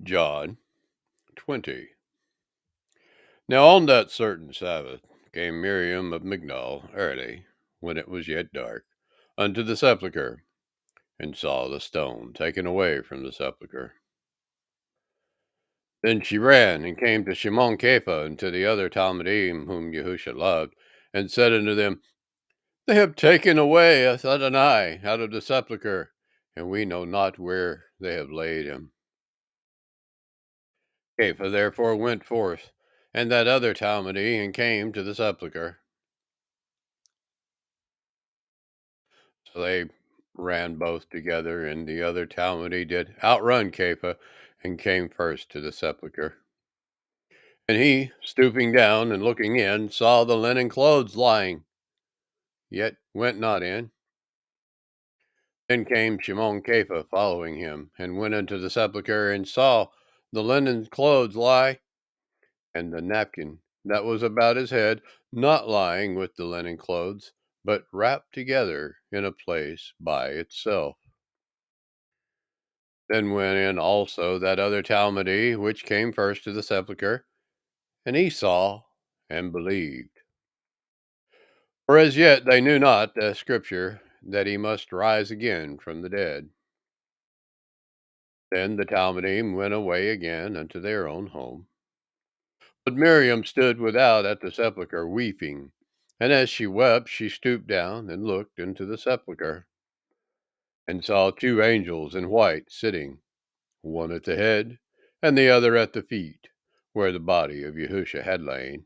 John 20. Now on that certain Sabbath came Miriam of Migdal early, when it was yet dark, unto the sepulchre, and saw the stone taken away from the sepulchre. Then she ran and came to Shimon Kepha and to the other Talmudim whom Yahusha loved, and said unto them, They have taken away Adonai out of the sepulchre, and we know not where they have laid him. Kepha therefore went forth, and that other Talmudi, and came to the sepulchre. So they ran both together, and the other Talmudi did outrun Kepha, and came first to the sepulchre. And he, stooping down and looking in, saw the linen clothes lying, yet went not in. Then came Shimon Kepha following him, and went into the sepulchre, and saw the linen clothes lie, and the napkin that was about his head not lying with the linen clothes, but wrapped together in a place by itself. Then went in also that other Talmudi which came first to the sepulchre, and he saw and believed. For as yet they knew not the scripture that he must rise again from the dead. Then the Talmudim went away again unto their own home. But Miriam stood without at the sepulchre weeping. And as she wept, she stooped down and looked into the sepulchre, and saw two angels in white sitting, one at the head, and the other at the feet, where the body of Yahusha had lain.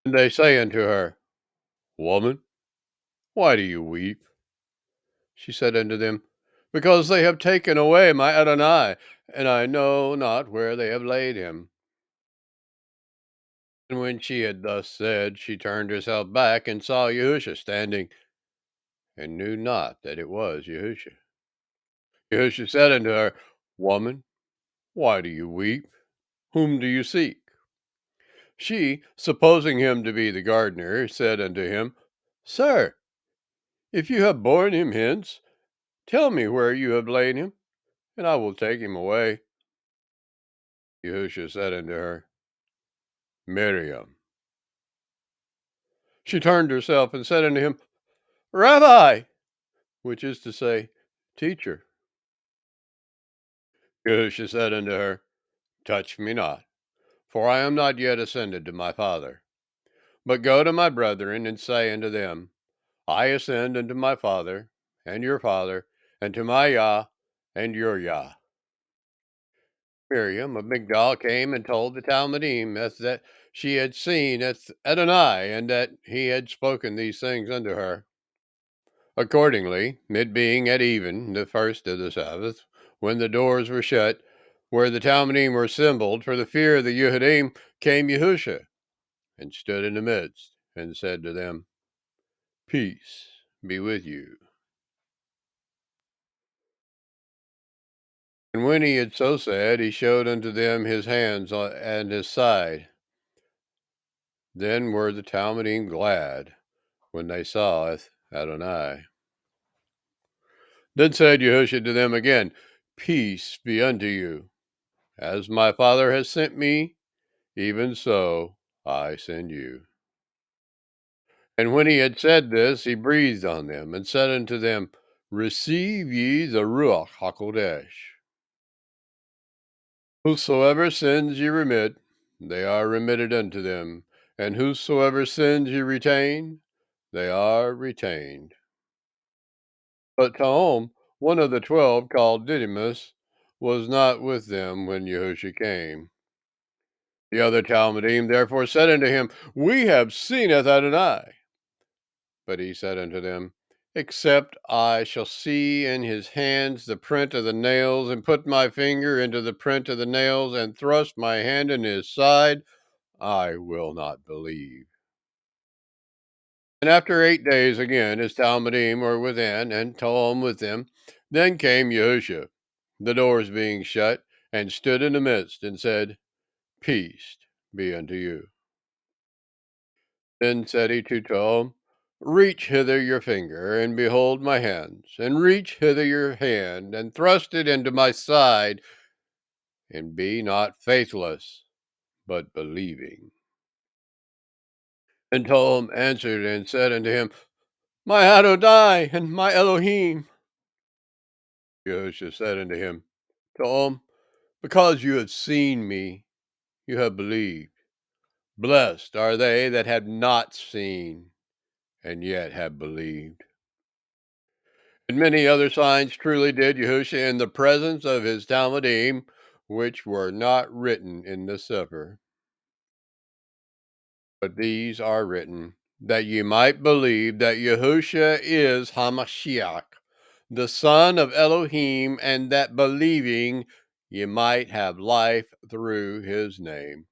And they say unto her, Woman, why do you weep? She said unto them, Because they have taken away my Adonai, and I know not where they have laid him. And when she had thus said, she turned herself back, and saw Yahusha standing, and knew not that it was Yahusha. Yahusha said unto her, Woman, why do you weep? Whom do you seek? She, supposing him to be the gardener, said unto him, Sir, if you have borne him hence, tell me where you have laid him, and I will take him away. Yahusha said unto her, Miriam. She turned herself and said unto him, Rabbi, which is to say, Teacher. Yahusha said unto her, Touch me not, for I am not yet ascended to my Father. But go to my brethren, and say unto them, I ascend unto my Father, and your Father, and to my Yah, and your Yah. Miriam of Migdal came and told the Talmudim as that she had seen Adonai, and that he had spoken these things unto her. Accordingly, it being at even, the first of the Sabbath, when the doors were shut, where the Talmudim were assembled for the fear of the Yehudim, came Yahusha, and stood in the midst, and said to them, Peace be with you. And when he had so said, he showed unto them his hands and his side. Then were the Talmudim glad when they saw Adonai. Then said Yahusha to them again, Peace be unto you. As my Father has sent me, even so I send you. And when he had said this, he breathed on them, and said unto them, Receive ye the Ruach HaKodesh. Whosoever sins ye remit, they are remitted unto them. And whosoever sins ye retain, they are retained. But Tahom, one of the 12, called Didymus, was not with them when Yahusha came. The other Talmudim therefore said unto him, We have seen Adonai. But he said unto them, Except I shall see in his hands the print of the nails, and put my finger into the print of the nails, and thrust my hand in his side, I will not believe. And after 8 days again his Talmudim were within, and Tahom with them. Then came Yahusha, the doors being shut, and stood in the midst, and said, Peace be unto you. Then said he to Tom, Reach hither your finger, and behold my hands, and reach hither your hand, and thrust it into my side, and be not faithless, but believing. And Tom answered and said unto him, My Adonai and my Elohim. Yahusha said unto him, Tom, because you have seen me, you have believed. Blessed are they that have not seen, and yet have believed. And many other signs truly did Yahusha in the presence of his Talmudim, which were not written in the Cepher. But these are written, that ye might believe that Yahusha is Hamashiach, the Son of Elohim, and that believing ye might have life through his name.